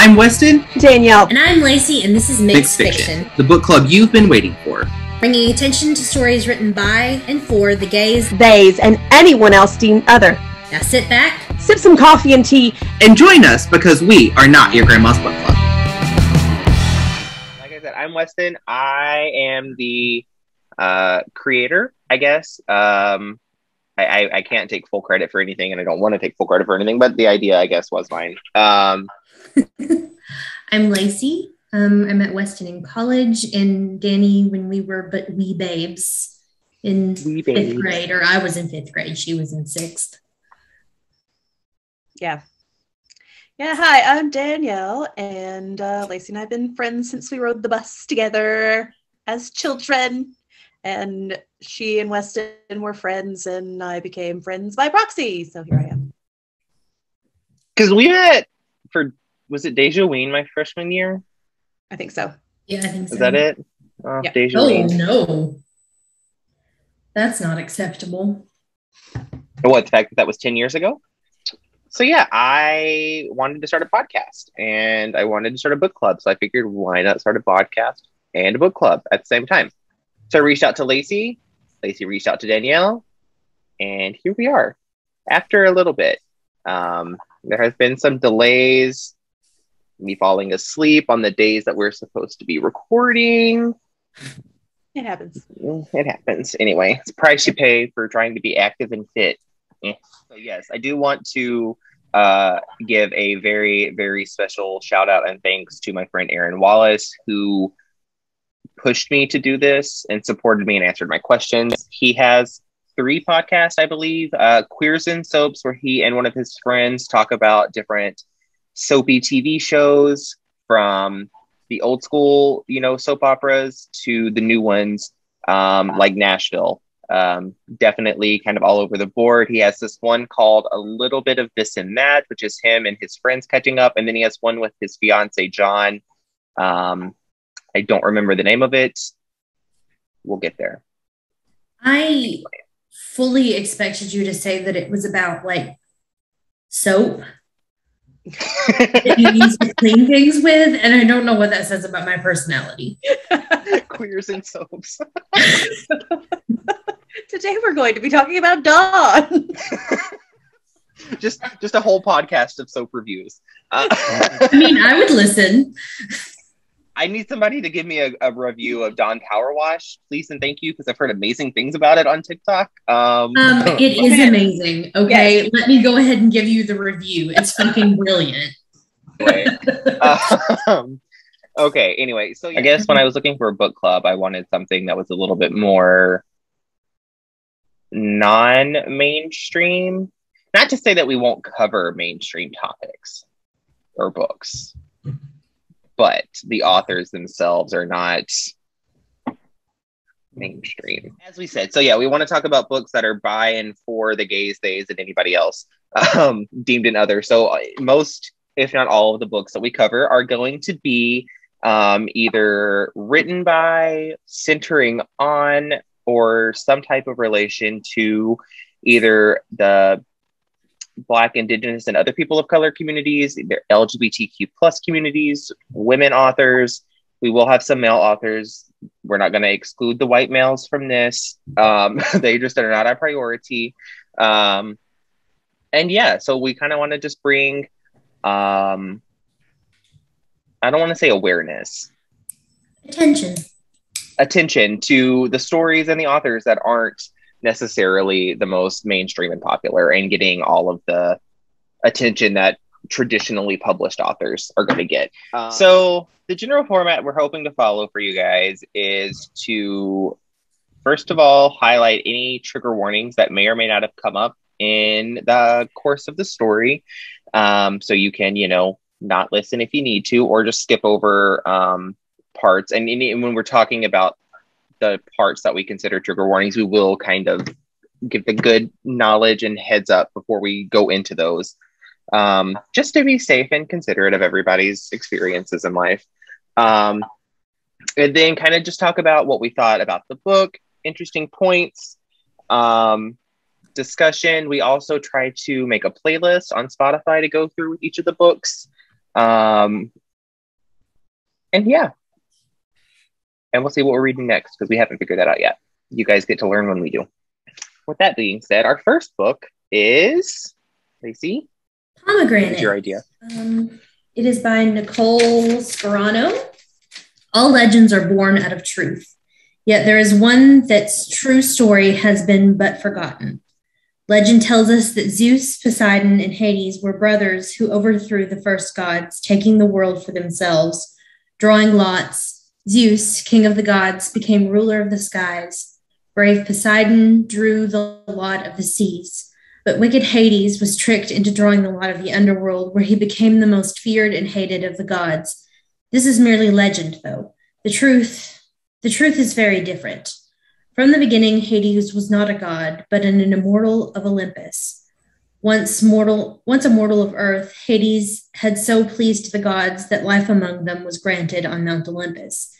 I'm Weston. Danielle. And I'm Lacey, and this is Mixed Fiction, the book club you've been waiting for. Bringing attention to stories written by and for the gays, theys, and anyone else deemed other. Now sit back, sip some coffee and tea, and join us because we are not your grandma's book club. Like I said, I'm Weston. I am the creator, I guess. I can't take full credit for anything, and I don't want to take full credit for anything, but the idea, I guess, was mine. I'm Lacey. I met Weston in college and Danny when we were but wee babes in fifth grade, or I was in fifth grade. She was in sixth. Yeah. Hi, I'm Danielle, and Lacey and I have been friends since we rode the bus together as children. And she and Weston were friends, and I became friends by proxy. So here I am. Because we met was it Dejaween my freshman year? I think so. Yeah, I think so. Is that it? Yeah. Oh, no. That's not acceptable. What, the fact that was 10 years ago? So yeah, I wanted to start a podcast, and I wanted to start a book club. So I figured, why not start a podcast and a book club at the same time? So I reached out to Lacey. Lacey reached out to Danielle. And here we are. After a little bit. There has been some delays. Me falling asleep on the days that we're supposed to be recording. It happens. It happens. Anyway, it's the price you pay for trying to be active and fit. So yes, I do want to give a very, very special shout out and thanks to my friend Aaron Wallace, who pushed me to do this and supported me and answered my questions. He has 3 podcasts, I believe, Queers and Soaps, where he and one of his friends talk about different soapy TV shows, from the old school, soap operas to the new ones, like Nashville. Definitely kind of all over the board. He has this one called A Little Bit of This and That, which is him and his friends catching up. And then he has one with his fiance, John. I don't remember the name of it. We'll get there. I fully expected you to say that it was about soap that you use to clean things with, and I don't know what that says about my personality. Queers and Soaps. Today we're going to be talking about Dawn. just a whole podcast of soap reviews. I would listen. I need somebody to give me a review of Dawn Power Wash, please and thank you, because I've heard amazing things about it on TikTok. It is amazing. Okay, yes. Let me go ahead and give you the review. It's fucking brilliant. Okay, anyway, so I guess when I was looking for a book club, I wanted something that was a little bit more non-mainstream. Not to say that we won't cover mainstream topics or books, but the authors themselves are not mainstream, as we said. So yeah, we want to talk about books that are by and for the gays, theys, and anybody else deemed an other. So most, if not all, of the books that we cover are going to be either written by, centering on, or some type of relation to either the Black, Indigenous, and other people of color communities, the LGBTQ plus communities, women authors. We will have some male authors. We're not going to exclude the white males from this. They just are not our priority. And yeah, so we kind of want to just bring, I don't want to say awareness. Attention to the stories and the authors that aren't necessarily the most mainstream and popular, and getting all of the attention that traditionally published authors are going to get. So the general format we're hoping to follow for you guys is to, first of all, highlight any trigger warnings that may or may not have come up in the course of the story. So you can, not listen if you need to, or just skip over parts. And when we're talking about the parts that we consider trigger warnings, we will kind of give the good knowledge and heads up before we go into those, just to be safe and considerate of everybody's experiences in life. And then kind of just talk about what we thought about the book, interesting points, discussion. We also try to make a playlist on Spotify to go through each of the books. And yeah. And we'll see what we're reading next because we haven't figured that out yet. You guys get to learn when we do. With that being said, our first book is, Lacey? Pomegranate. What's your idea? It is by Nicole Scarano. All legends are born out of truth. Yet there is one that's true story has been but forgotten. Legend tells us that Zeus, Poseidon, and Hades were brothers who overthrew the first gods, taking the world for themselves. Drawing lots, Zeus, king of the gods, became ruler of the skies. Brave Poseidon drew the lot of the seas. But wicked Hades was tricked into drawing the lot of the underworld, where he became the most feared and hated of the gods. This is merely legend, though. The truth is very different. From the beginning, Hades was not a god, but an immortal of Olympus. Once a mortal of earth, Hades had so pleased the gods that life among them was granted on Mount Olympus.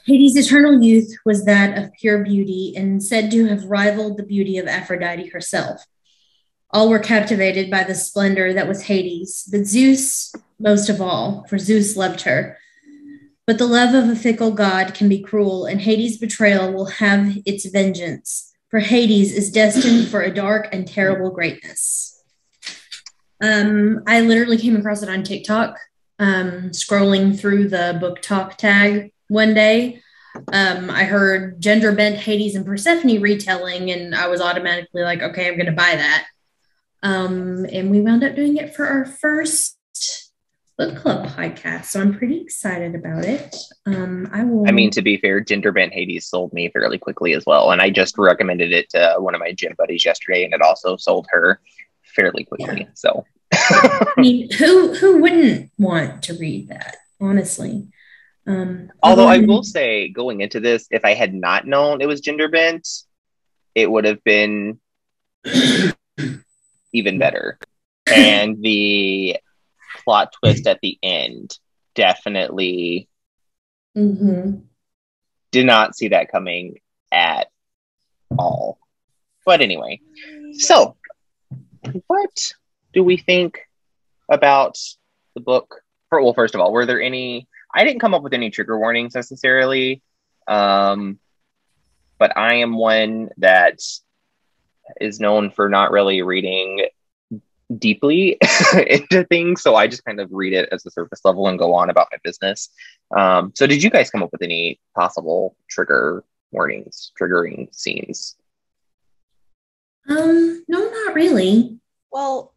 Hades' eternal youth was that of pure beauty and said to have rivaled the beauty of Aphrodite herself. All were captivated by the splendor that was Hades, but Zeus most of all, for Zeus loved her. But the love of a fickle god can be cruel, and Hades' betrayal will have its vengeance, for Hades is destined for a dark and terrible greatness. I literally came across it on TikTok, scrolling through the book talk tag one day. I heard gender bent Hades and Persephone retelling, and I was automatically like, okay, I'm going to buy that. And we wound up doing it for our first book club podcast, so I'm pretty excited about it. I mean, to be fair, gender bent Hades sold me fairly quickly as well, and I just recommended it to one of my gym buddies yesterday, and it also sold her fairly quickly. Yeah. So, I mean, who wouldn't want to read that? Honestly. Although I will say, going into this, if I had not known it was gender bent, it would have been even better. And the plot twist at the end definitely did not see that coming at all. But anyway, so what do we think about the book? Well, first of all, were there any... I didn't come up with any trigger warnings necessarily, but I am one that is known for not really reading deeply into things, so I just kind of read it as a surface level and go on about my business. So did you guys come up with any possible trigger warnings, triggering scenes? No, not really. Well,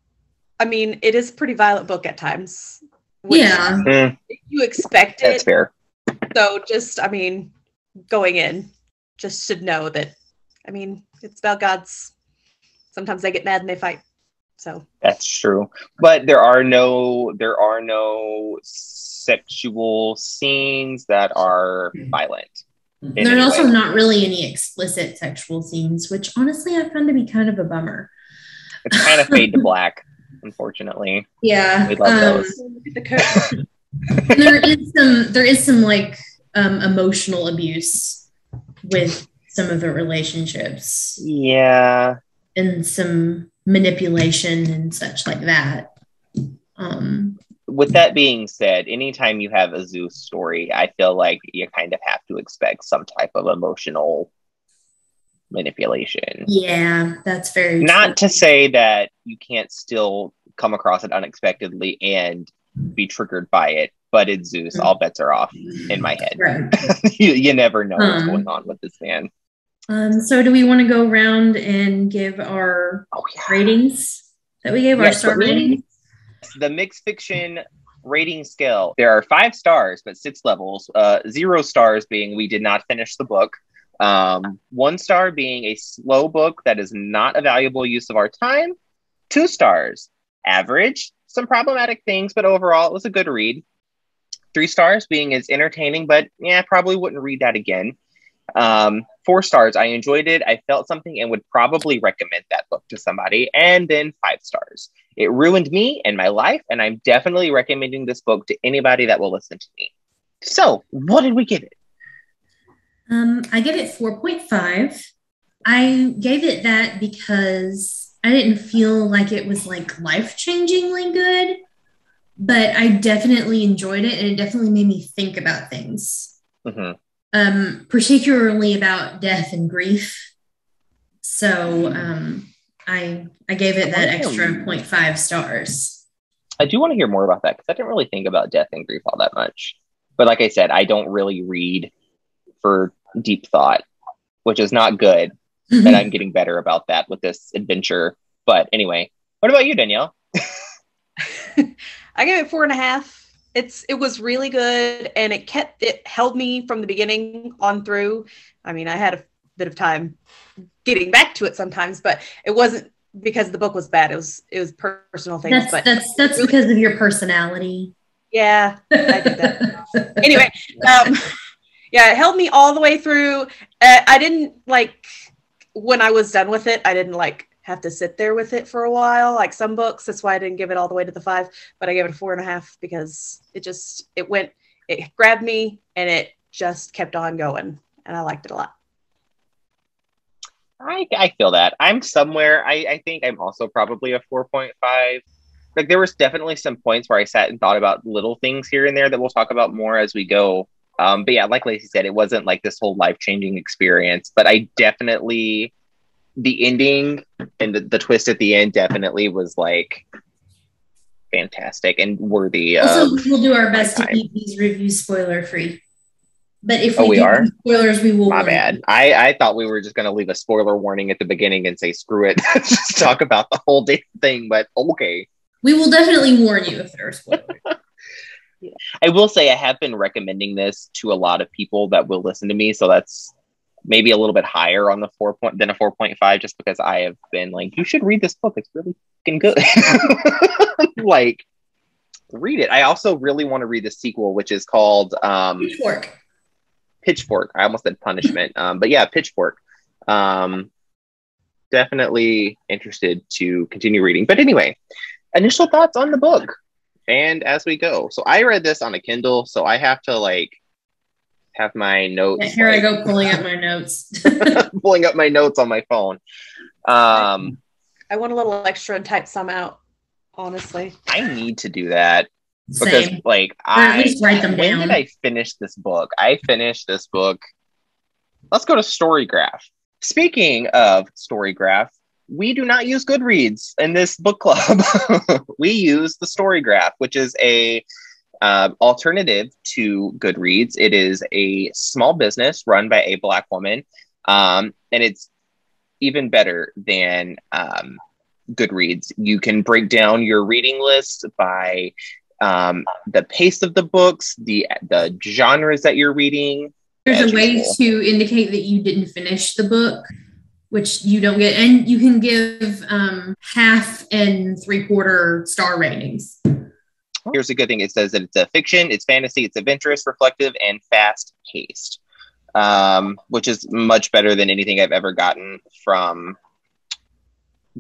I mean, it is a pretty violent book at times. Yeah. If you expect it. That's fair. So just, I mean, going in, just should know that, I mean, it's about gods. Sometimes they get mad and they fight. So that's true. But there are no sexual scenes that are violent. There's also not really any explicit sexual scenes, which honestly I found to be kind of a bummer. It's kind of fade to black. Unfortunately, yeah, we love those. there is some like emotional abuse with some of the relationships. Yeah, and some manipulation and such like that. With that being said, anytime you have a Zeus story, I feel like you kind of have to expect some type of emotional manipulation. Yeah, that's very not true. To say that you can't still come across it unexpectedly and be triggered by it, but it's Zeus. All bets are off in my head. Right. you never know what's going on with this man. So do we want to go around and give our ratings that we gave, our star ratings? The mixed fiction rating scale, there are 5 stars, but 6 levels. 0 stars being we did not finish the book. 1 star being a slow book that is not a valuable use of our time. 2 stars, average, some problematic things, but overall it was a good read. 3 stars being it's entertaining, but yeah, probably wouldn't read that again. 4 stars, I enjoyed it, I felt something and would probably recommend that book to somebody. And then 5 stars, it ruined me and my life, and I'm definitely recommending this book to anybody that will listen to me. So what did we give it? I gave it 4.5. I gave it that because I didn't feel like it was like life-changingly good. but I definitely enjoyed it, and it definitely made me think about things, particularly about death and grief. So I gave it that extra 0.5 stars. I do want to hear more about that because I didn't really think about death and grief all that much. But like I said, I don't really read for deep thought, which is not good. And I'm getting better about that with this adventure. But anyway, what about you, Danielle? I gave it 4.5. It was really good, and it held me from the beginning on through. I mean, I had a bit of time getting back to it sometimes, but it wasn't because the book was bad. It was personal things. That's really, because of your personality. Yeah, I did that. Anyway, yeah, it held me all the way through. I didn't when I was done with it, I didn't have to sit there with it for a while, like some books. That's why I didn't give it all the way to the 5, but I gave it a 4.5 because it grabbed me and it just kept on going, and I liked it a lot. I feel that. I'm somewhere, I think I'm also probably a 4.5. Like, there was definitely some points where I sat and thought about little things here and there that we'll talk about more as we go. But yeah, like Lacey said, it wasn't like this whole life-changing experience, but I definitely, the ending and the twist at the end definitely was fantastic and worthy. Also, we'll do our best to keep these reviews spoiler-free. But if we are spoilers, we will. My bad. I thought we were just going to leave a spoiler warning at the beginning and say, screw it. Just talk about the whole damn thing, but okay. We will definitely warn you if there are spoilers. Yeah. I will say I have been recommending this to a lot of people that will listen to me, so that's maybe a little bit higher on the 4.5, just because I have been you should read this book. It's really fucking good. Read it. I also really want to read the sequel, which is called Pitchfork. I almost said Punishment. But yeah, Pitchfork. Definitely interested to continue reading. But anyway, initial thoughts on the book. And as we go. So I read this on a Kindle, so I have to have my notes. Yeah, here I go pulling up my notes. Pulling up my notes on my phone. I want a little extra and type some out, honestly. I need to do that. Same. Because at least write them when down. did I finish this book? I finished this book. Let's go to StoryGraph. Speaking of StoryGraph, we do not use Goodreads in this book club. We use TheStoryGraph, which is a alternative to Goodreads. It is a small business run by a Black woman, and it's even better than Goodreads. You can break down your reading list by the pace of the books, the genres that you're reading. There's a way to indicate that you didn't finish the book, which you don't get, and you can give 1/2 and 3/4 star ratings. Here's a good thing. It says that it's a fiction, it's fantasy, it's adventurous, reflective, and fast-paced, which is much better than anything I've ever gotten from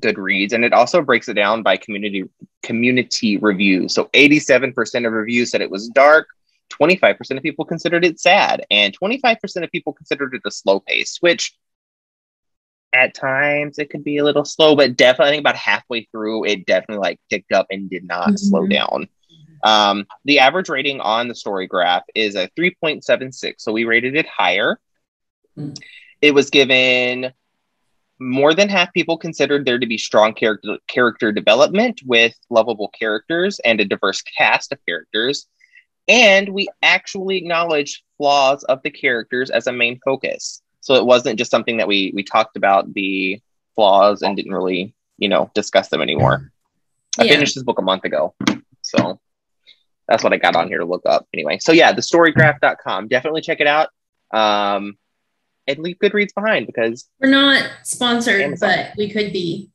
Goodreads. And it also breaks it down by community reviews. So 87% of reviews said it was dark, 25% of people considered it sad, and 25% of people considered it a slow pace, which at times it could be a little slow, but definitely I think about halfway through it definitely ticked up and did not slow down. The average rating on the StoryGraph is a 3.76, so we rated it higher. It was given more than half people considered there to be strong character development with lovable characters and a diverse cast of characters, and we actually acknowledged flaws of the characters as a main focus. So it wasn't just something that we talked about the flaws and didn't really, discuss them anymore. I finished this book a month ago, so that's what I got on here to look up. Anyway, so yeah, thestorygraph.com. Definitely check it out. And leave Goodreads behind because we're not sponsored, Amazon. But we could be.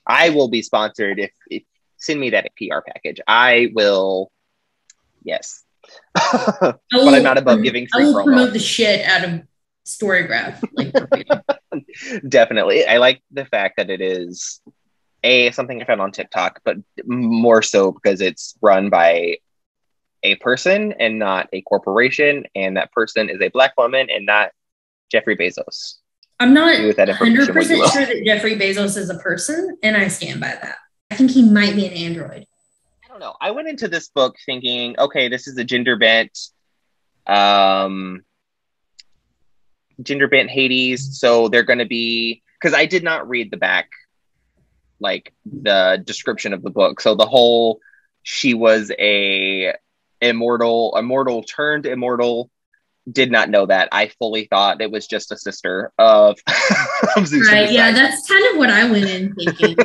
I will be sponsored if send me that PR package. I will. Yes, but I'm not above giving free promo. Promote the shit out of StoryGraph. Definitely. I like the fact that it is something I found on TikTok, but more so because it's run by a person and not a corporation, and that person is a Black woman and not Jeffrey Bezos. I'm not 100% sure that Jeffrey Bezos is a person, and I stand by that. I think he might be an android. know. I went into this book thinking, okay, this is a gender bent Hades. So they're going to be, because I did not read the back, like the description of the book. So the whole, she was a immortal turned immortal. Did not know that. I fully thought it was just a sister of, of Zeus. Right. Yeah, that's kind of what I went in thinking.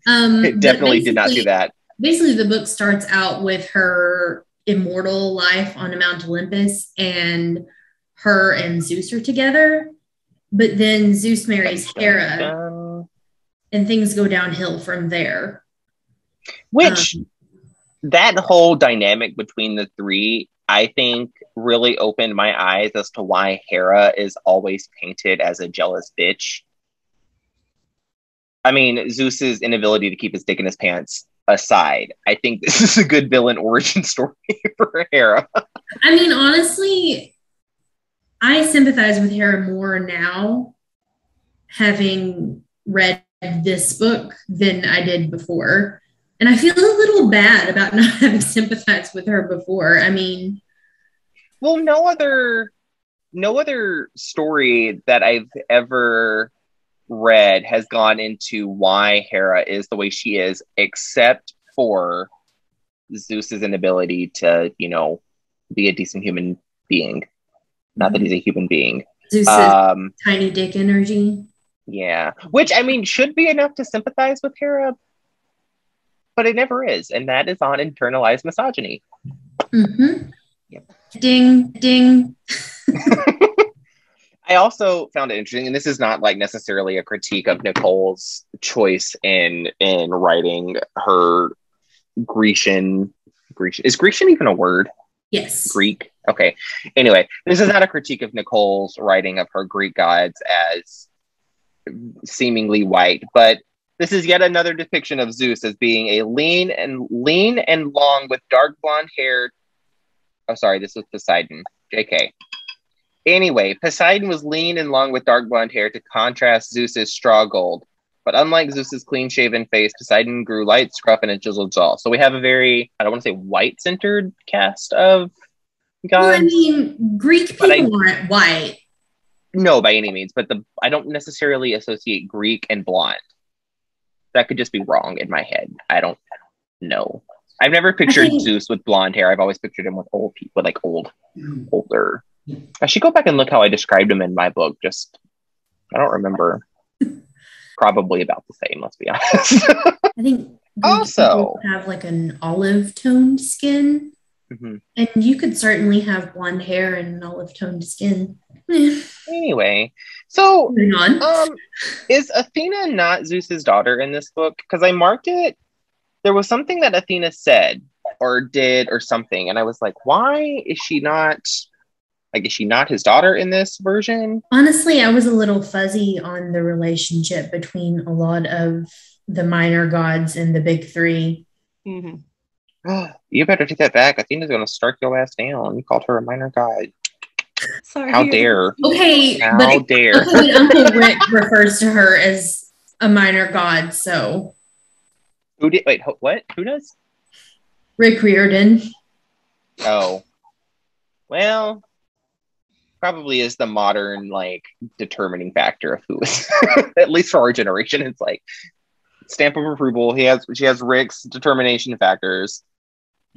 It definitely did not see that. Basically, the book starts out with her immortal life on Mount Olympus, and her and Zeus are together. But then Zeus marries Hera, and things go downhill from there. Which, that whole dynamic between the three, I think, really opened my eyes as to why Hera is always painted as a jealous bitch. I mean, Zeus's inability to keep his dick in his pants aside, I think this is a good villain origin story for Hera. I mean, honestly, I sympathize with Hera more now, having read this book, than I did before. And I feel a little bad about not having sympathized with her before. I mean... Well, no other story that I've ever read has gone into why Hera is the way she is, except for Zeus's inability to, you know, be a decent human being. Not that he's a human being. Zeus's tiny dick energy. Yeah. Which, I mean, should be enough to sympathize with Hera, but it never is. And that is on internalized misogyny. Mm-hmm. Yep. Ding, ding. I also found it interesting, and this is not like necessarily a critique of Nicole's choice in writing her Grecian. Is Grecian even a word? Yes. Greek. Okay. Anyway, this is not a critique of Nicole's writing of her Greek gods as seemingly white, but this is yet another depiction of Zeus as being a lean and long with dark blonde hair. Oh, sorry, this was Poseidon. JK. Anyway, Poseidon was lean and long with dark blonde hair to contrast Zeus's straw gold. But unlike Zeus's clean-shaven face, Poseidon grew light, scruff, and a chiseled jaw. So we have a very, I don't want to say white-centered cast of gods. Well, I mean, Greek people aren't white. No, by any means. But I don't necessarily associate Greek and blonde. That could just be wrong in my head. I don't know. I've never pictured Zeus with blonde hair. I've always pictured him with old people, like older. I should go back and look how I described him in my book. I don't remember. Probably about the same, let's be honest. I think also have like an olive toned skin. Mm-hmm. And you could certainly have blonde hair and an olive toned skin. Anyway, so is Athena not Zeus's daughter in this book? Because I marked it. There was something that Athena said or did or something, and I was like, why is she not? Like, is she not his daughter in this version? Honestly, I was a little fuzzy on the relationship between a lot of the minor gods and the big three. Mm-hmm. You better take that back. Athena's going to strike your ass down. You called her a minor god. Sorry. How dare. Okay. How dare. Okay, Uncle Rick refers to her as a minor god, so. Who did? Wait, what? Who does? Rick Riordan. Oh. Well, probably is the modern, like, determining factor of who is, at least for our generation. It's like, stamp of approval. She has Rick's determination factors.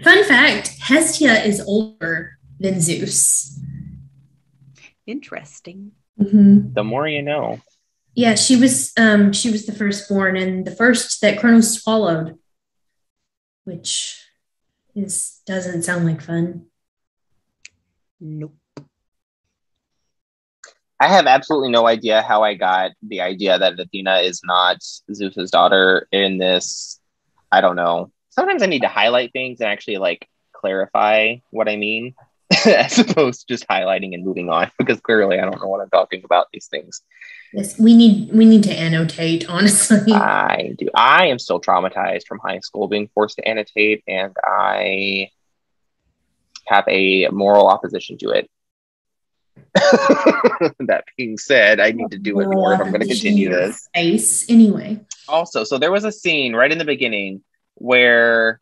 Fun fact, Hestia is older than Zeus. Interesting. Mm-hmm. The more you know. Yeah, she was the firstborn and the first that Kronos swallowed, which doesn't sound like fun. Nope. I have absolutely no idea how I got the idea that Athena is not Zeus's daughter in this. I don't know. Sometimes I need to highlight things and actually like clarify what I mean, as opposed to just highlighting and moving on, because clearly I don't know what I'm talking about these things. Yes, we need to annotate, honestly. I do. I am still traumatized from high school being forced to annotate, and I have a moral opposition to it. That being said, I need to do it more if I'm going to continue this. Anyway. Also, so there was a scene right in the beginning where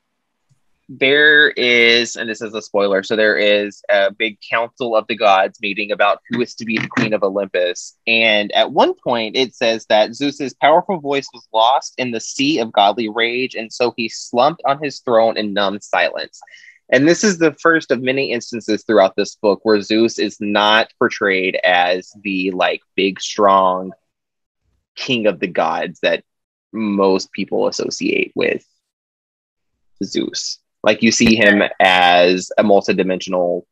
there is, and this is a spoiler, so there is a big council of the gods meeting about who is to be the queen of Olympus. And at one point, it says that Zeus's powerful voice was lost in the sea of godly rage, and so he slumped on his throne in numb silence. And this is the first of many instances throughout this book where Zeus is not portrayed as the like big, strong king of the gods that most people associate with Zeus. Like you see him as a multidimensional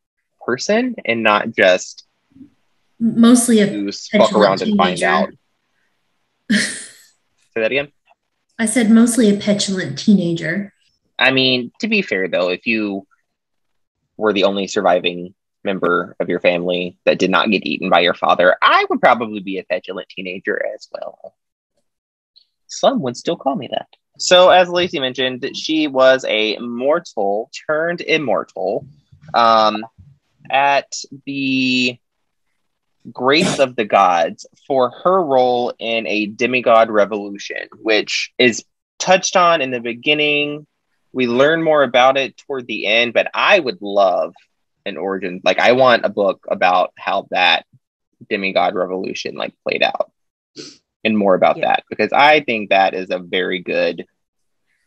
person and not just mostly a Zeus fuck around and find out. Say that again? I said mostly a petulant teenager. I mean, to be fair though, if you were the only surviving member of your family that did not get eaten by your father, I would probably be a petulant teenager as well. Some would still call me that. So, as Lacey mentioned, she was a mortal turned immortal at the grace of the gods for her role in a demigod revolution, which is touched on in the beginning. We learn more about it toward the end, but I would love an origin. Like, I want a book about how that demigod revolution like played out. And more about that, because I think that is a very good,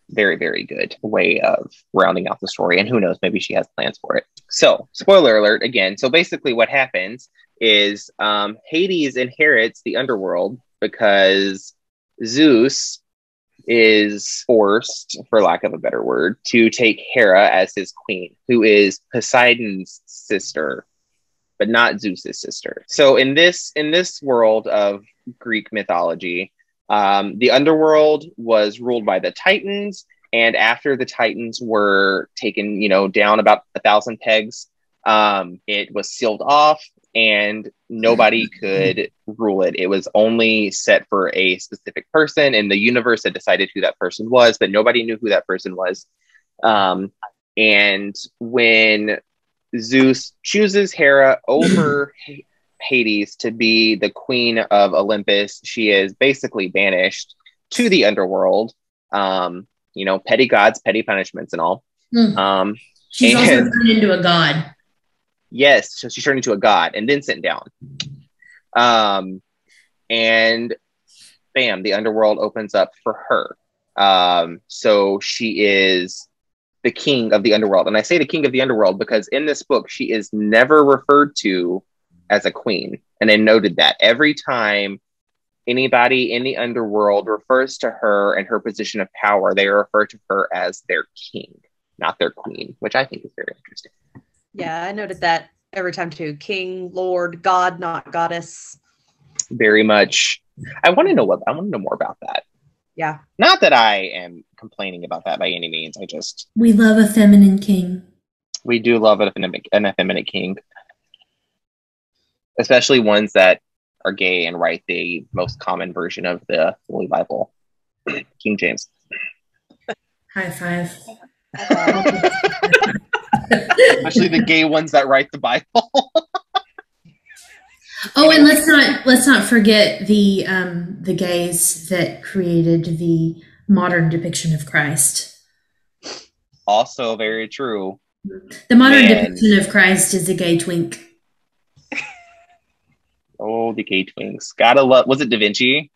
very, very good way of rounding out the story. And who knows, maybe she has plans for it. So, spoiler alert again. So basically what happens is Hades inherits the underworld because Zeus is forced, for lack of a better word, to take Hera as his queen, who is Poseidon's sister, but not Zeus's sister. So in this world of Greek mythology, the underworld was ruled by the Titans, and after the Titans were taken, down about 1,000 pegs, it was sealed off, and nobody could rule it. It was only set for a specific person, and the universe had decided who that person was, but nobody knew who that person was. And when Zeus chooses Hera over Hades to be the queen of Olympus, she is basically banished to the underworld. Petty gods, petty punishments and all. She's also turned into a god. Yes, so she's turned into a god and then sent down. And bam, the underworld opens up for her. So she is the king of the underworld. And I say the king of the underworld because in this book, she is never referred to as a queen. And I noted that every time anybody in the underworld refers to her and her position of power, they refer to her as their king, not their queen, which I think is very interesting. Yeah, I noted that every time too. King, lord, god, not goddess. Very much. I want to know more about that. Yeah. Not that I am complaining about that by any means. We love a feminine king. We do love an effeminate king. Especially ones that are gay and write the most common version of the Holy Bible. King James. High five. Especially the gay ones that write the Bible. Oh, and let's not forget the gays that created the modern depiction of Christ. Also very true. The modern depiction of Christ is a gay twink. Oh, the gay twinks. Gotta love. Was it Da Vinci?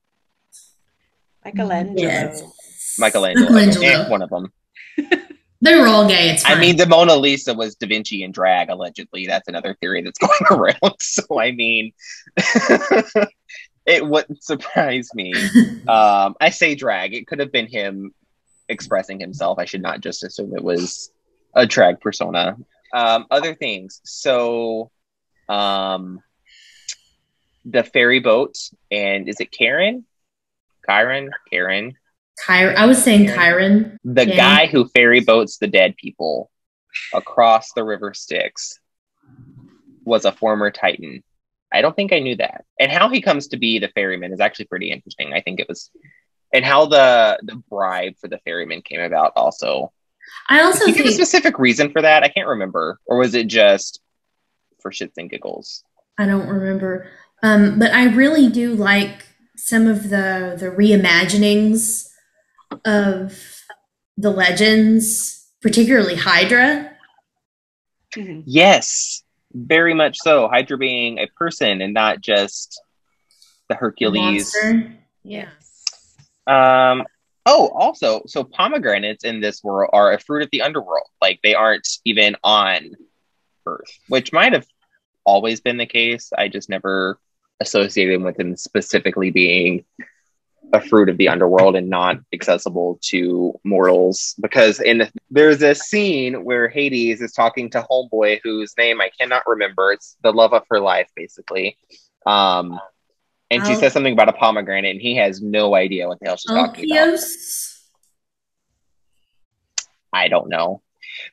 Michelangelo. Yes. Michelangelo. One of them. They were all gay. It's fine. I mean, the Mona Lisa was Da Vinci in drag, allegedly. That's another theory that's going around. So, I mean, it wouldn't surprise me. I say drag. It could have been him expressing himself. I should not just assume it was a drag persona. Other things. So, the ferry boat, and is it Karen? Karen? I was saying Chiron. The guy who ferry boats the dead people across the river Styx was a former Titan. I don't think I knew that. And how he comes to be the ferryman is actually pretty interesting. I think it was, and how the bribe for the ferryman came about also. I also think a specific reason for that. I can't remember, or was it just for shits and giggles? I don't remember. But I really do like some of the reimaginings of the legends particularly Hydra. Yes, very much so. Hydra being a person and not just the Hercules. Monster. Yeah. Also, so pomegranates in this world are a fruit of the underworld. Like, they aren't even on Earth, which might have always been the case. I just never associated with them specifically being a fruit of the underworld and not accessible to mortals, because there's a scene where Hades is talking to Homeboy, whose name I cannot remember. It's the love of her life, basically. And she says something about a pomegranate, and he has no idea what the hell she's talking about. I don't know.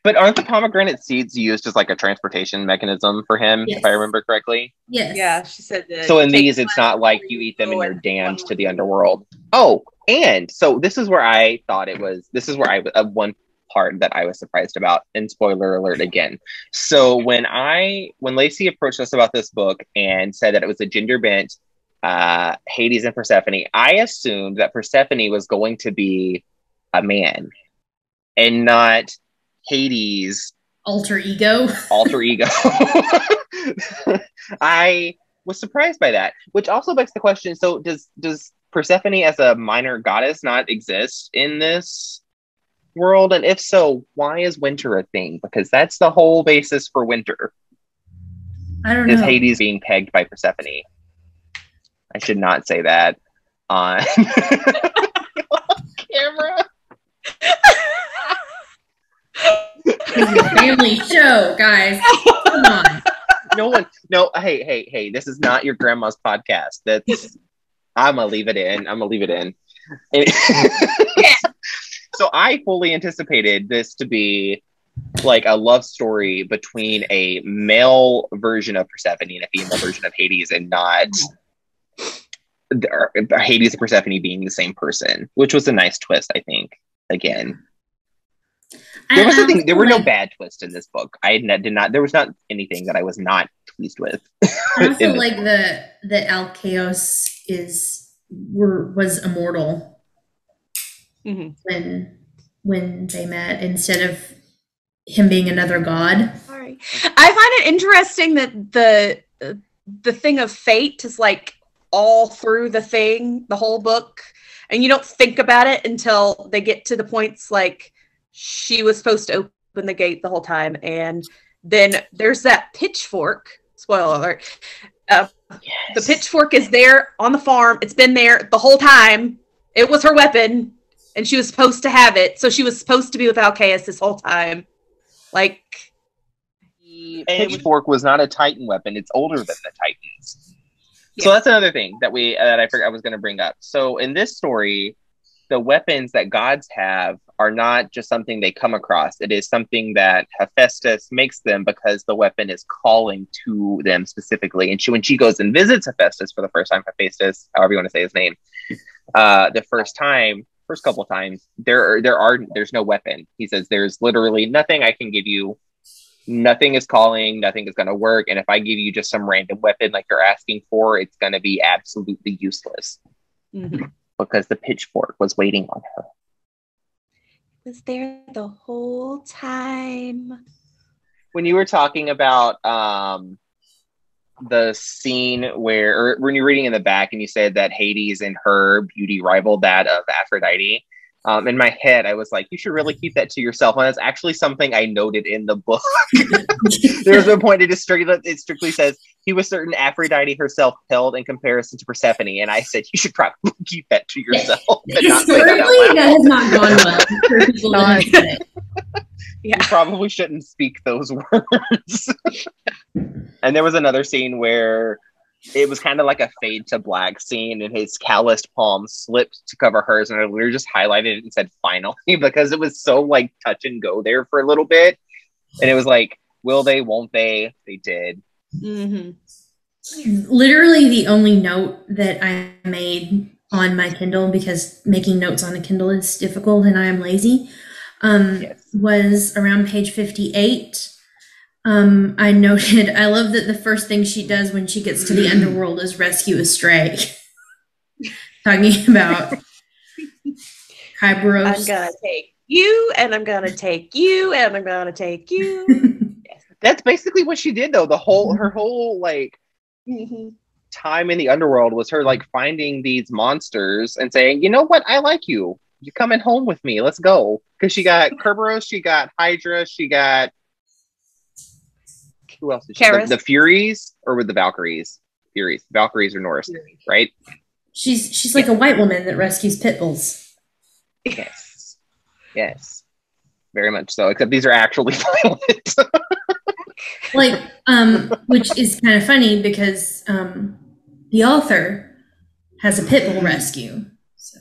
But aren't the pomegranate seeds used as like a transportation mechanism for him, if I remember correctly? Yes. Yeah, she said that. So in these, it's not like you eat them and you're damned to the underworld. Oh, and so this is where I thought it was, one part that I was surprised about, and spoiler alert again. So when Lacey approached us about this book and said that it was a gender bent Hades and Persephone, I assumed that Persephone was going to be a man and not Hades' alter ego. I was surprised by that, which also begs the question, so does Persephone as a minor goddess not exist in this world? And if so, why is winter a thing? Because that's the whole basis for winter. I don't know. Is Hades being pegged by Persephone? I should not say that on camera. This is a family show, guys. Come on. Hey, this is not your grandma's podcast. I'm gonna leave it in. So I fully anticipated this to be like a love story between a male version of Persephone and a female version of Hades, and not Hades and Persephone being the same person, which was a nice twist, I think. Again, there were no bad twists in this book. There was not anything that I was not pleased with. I also like that Alcaeus was immortal when they met, instead of him being another god. All right. I find it interesting that the thing of fate is like all through the whole book, and you don't think about it until they get to the points like she was supposed to open the gate the whole time, and then there's that pitchfork. Spoiler alert. The pitchfork is there on the farm. It's been there the whole time. It was her weapon, and she was supposed to have it. So she was supposed to be with Alcaeus this whole time. Like, the pitchfork was not a Titan weapon. It's older than the Titans. Yeah. So that's another thing that I forgot I was going to bring up. So in this story, the weapons that gods have are not just something they come across. It is something that Hephaestus makes them because the weapon is calling to them specifically. And when she goes and visits Hephaestus for the first time, Hephaestus, however you want to say his name, the first couple of times, there's no weapon. He says, there's literally nothing I can give you. Nothing is calling, nothing is going to work. And if I give you just some random weapon like you're asking for, it's going to be absolutely useless. Because the pitchfork was waiting on her. It was there the whole time. When you were talking about the scene or when you're reading in the back and you said that Hades and her beauty rivaled that of Aphrodite, in my head I was like, you should really keep that to yourself. And that's actually something I noted in the book. There's a point it strictly says he was certain Aphrodite herself held in comparison to Persephone, and I said you should probably keep that to yourself. Historically, that has not gone well for people to understand it. You probably shouldn't speak those words. And there was another scene where it was kind of like a fade to black scene, and his calloused palm slipped to cover hers, and I literally just highlighted it and said finally, because it was so like touch and go there for a little bit. And it was like, will they, won't they? They did. Literally the only note that I made on my Kindle, because making notes on a Kindle is difficult and I am lazy, was around page 58. I noted, I love that the first thing she does when she gets to the underworld is rescue Astray. Talking about Kybros. I'm gonna take you, and I'm gonna take you, and I'm gonna take you. That's basically what she did, though. Her whole like time in the underworld was her like finding these monsters and saying, you know what, I like you. You're coming home with me. Let's go. Because she got Kerberos, she got Hydra, she got who else did she? The Furies, or with the Valkyries? Furies. Valkyries are Norse, right? She's like a white woman that rescues pit bulls. Yes. Yes. Very much so. Except these are actually violent. Like, which is kind of funny because the author has a pit bull rescue. So,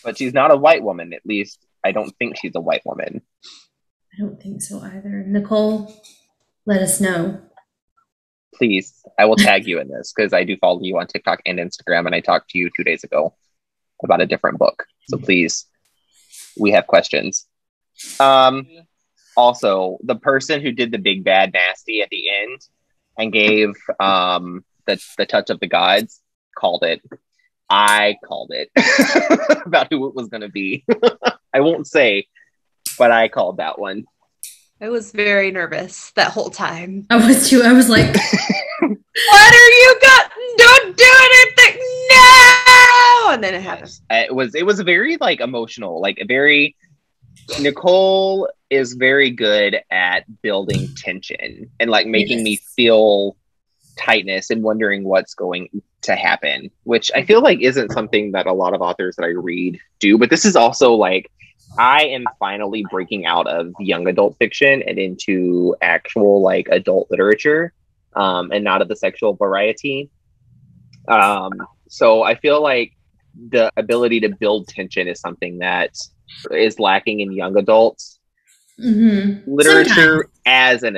but she's not a white woman. At least I don't think she's a white woman. I don't think so either. Nicole, let us know. Please, I will tag you in this because I do follow you on TikTok and Instagram, and I talked to you 2 days ago about a different book. So please, we have questions. Also, the person who did the big bad nasty at the end and gave the touch of the gods called it. I called it about who it was going to be. I won't say, but I called that one. I was very nervous that whole time. I was too. I was like, "What are you got? Don't do anything now!" And then it happened. It was very like emotional, like a very. Nicole is very good at building tension and like making me feel tightness and wondering what's going to happen, which I feel like isn't something that a lot of authors that I read do. But this is also like, I am finally breaking out of young adult fiction and into actual like adult literature, and not of the sexual variety. So I feel like the ability to build tension is something that is lacking in young adults literature. Sometimes. As an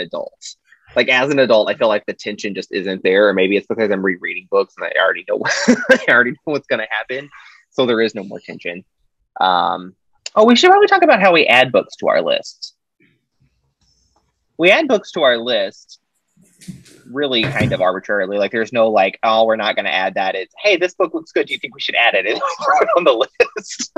adult, I feel like the tension just isn't there, or maybe it's because I'm rereading books and I already know what's going to happen, so there is no more tension. We should probably talk about how we add books to our list. We add books to our list really kind of arbitrarily. Like, there's no like, oh, we're not going to add that. It's, hey, this book looks good. Do you think we should add it? And throw it on the list.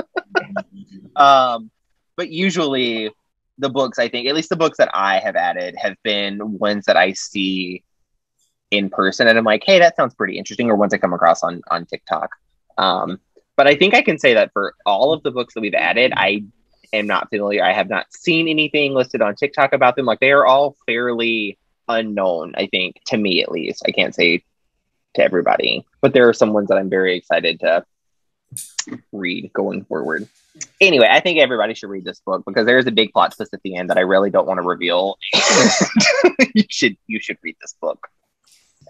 But usually the books, I think, at least the books that I have added, have been ones that I see in person and I'm like, hey, that sounds pretty interesting, or ones I come across on TikTok. But I think I can say that for all of the books that we've added, I am not familiar. I have not seen anything listed on TikTok about them. Like, they are all fairly unknown, I think, to me at least. I can't say to everybody, but there are some ones that I'm very excited to read going forward. Anyway, I think everybody should read this book because there's a big plot twist at the end that I really don't want to reveal. You should read this book.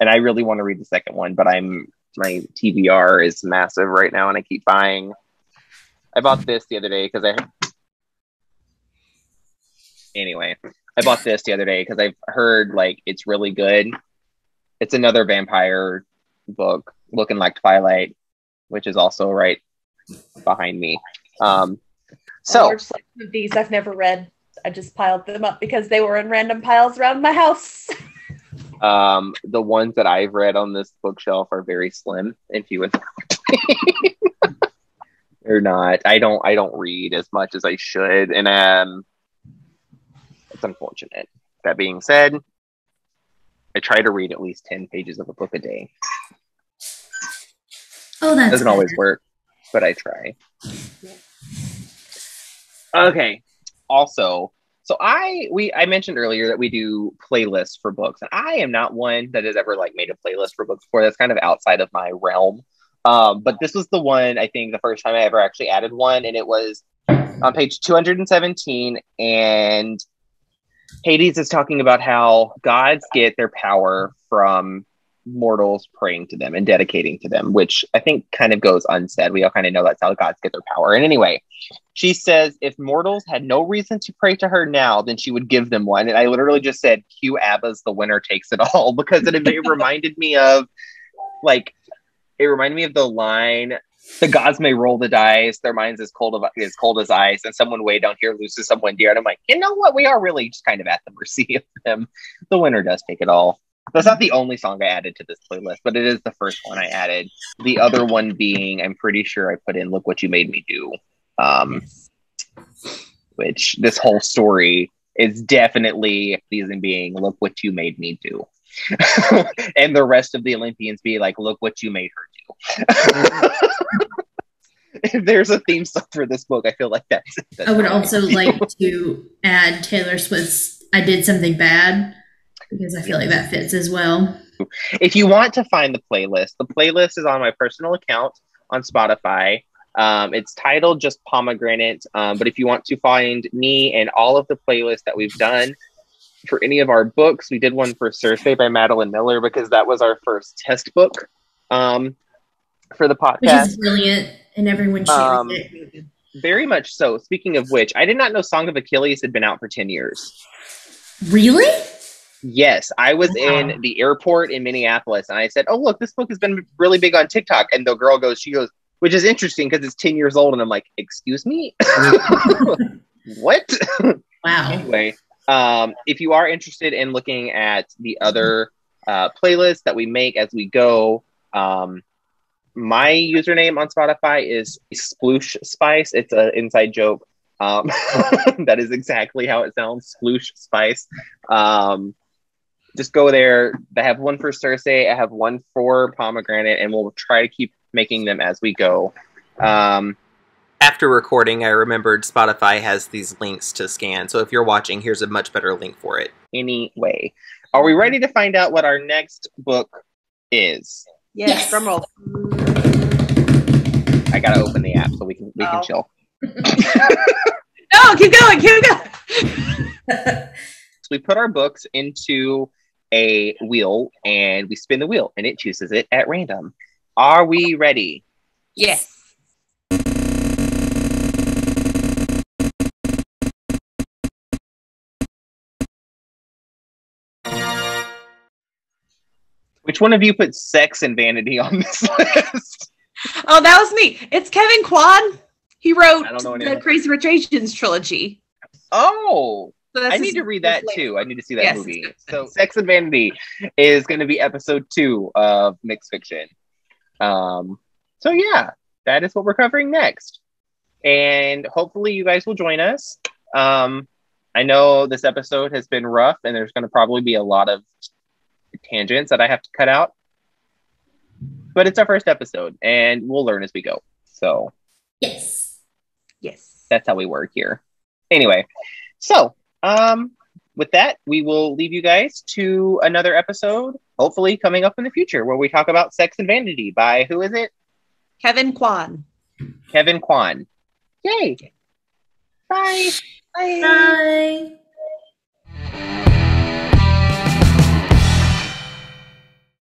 And I really want to read the second one, but my TBR is massive right now and I keep buying. I bought this the other day because I bought this the other day because I've heard like it's really good. It's another vampire book looking like Twilight, which is also right behind me. Just like these I've never read. I just piled them up because they were in random piles around my house. The ones that I've read on this bookshelf are very slim and few and far between. They're not. I don't read as much as I should, and it's unfortunate. That being said, I try to read at least 10 pages of a book a day. Oh, that doesn't always work, but I try. Yeah. Okay. Also, so I mentioned earlier that we do playlists for books, and I am not one that has ever like made a playlist for books before. That's kind of outside of my realm. But this was the one, I think, the first time I ever actually added one, and it was on page 217, and Hades is talking about how gods get their power from mortals praying to them and dedicating to them, which I think kind of goes unsaid. We all kind of know that's how gods get their power. And anyway, she says if mortals had no reason to pray to her now, then she would give them one. And I literally just said, cue ABBA's The Winner Takes It All, because it reminded me of the line, the gods may roll the dice, their minds as cold as ice, and someone way down here loses someone dear. And I'm like, you know what? We are really just kind of at the mercy of them. The winner does take it all. That's not the only song I added to this playlist, but it is the first one I added. The other one being, I'm pretty sure I put in Look What You Made Me Do. which this whole story is definitely season being, look what you made me do. And the rest of the Olympians be like, look what you made her do. If there's a theme song for this book, I feel like that's I would also like to add Taylor Swift's I Did Something Bad, because I feel like that fits as well. If you want to find the playlist is on my personal account on Spotify. It's titled just Pomegranate. But if you want to find me and all of the playlists that we've done for any of our books, we did one for Cersei by Madeline Miller because that was our first test book for the podcast. Which is brilliant, and everyone shares it. Very much so. Speaking of which, I did not know Song of Achilles had been out for 10 years. Really? Yes, I was in the airport in Minneapolis, and I said, "Oh, look, this book has been really big on TikTok." And the girl goes, which is interesting because it's 10 years old, and I'm like, "Excuse me, what?" Wow. Anyway, if you are interested in looking at the other playlists that we make as we go, my username on Spotify is Sploosh Spice. It's an inside joke. That is exactly how it sounds, Sploosh Spice. Just go there. I have one for Cersei. I have one for Pomegranate, and we'll try to keep making them as we go. After recording, I remembered Spotify has these links to scan. So if you're watching, here's a much better link for it. Anyway, are we ready to find out what our next book is? Yes. Drum roll. I gotta open the app so we can chill. No, keep going. So we put our books into a wheel and we spin the wheel and it chooses it at random. Are we ready? Yes. Which one of you put Sex and Vanity on this list? Oh, that was me. It's Kevin Kwan. He wrote the else. Crazy Rich Asians trilogy. Oh, So I need to read that too. I need to see that movie. So Sex and Vanity is going to be episode 2 of Mixed Fiction. So yeah, that is what we're covering next. And hopefully you guys will join us. I know this episode has been rough and there's going to probably be a lot of tangents that I have to cut out. But it's our first episode and we'll learn as we go. So Yes. That's how we work here. Anyway, so with that, we will leave you guys to another episode, hopefully coming up in the future, where we talk about Sex and Vanity by, who is it? Kevin Kwan. Kevin Kwan. Yay. Bye. Bye. Bye.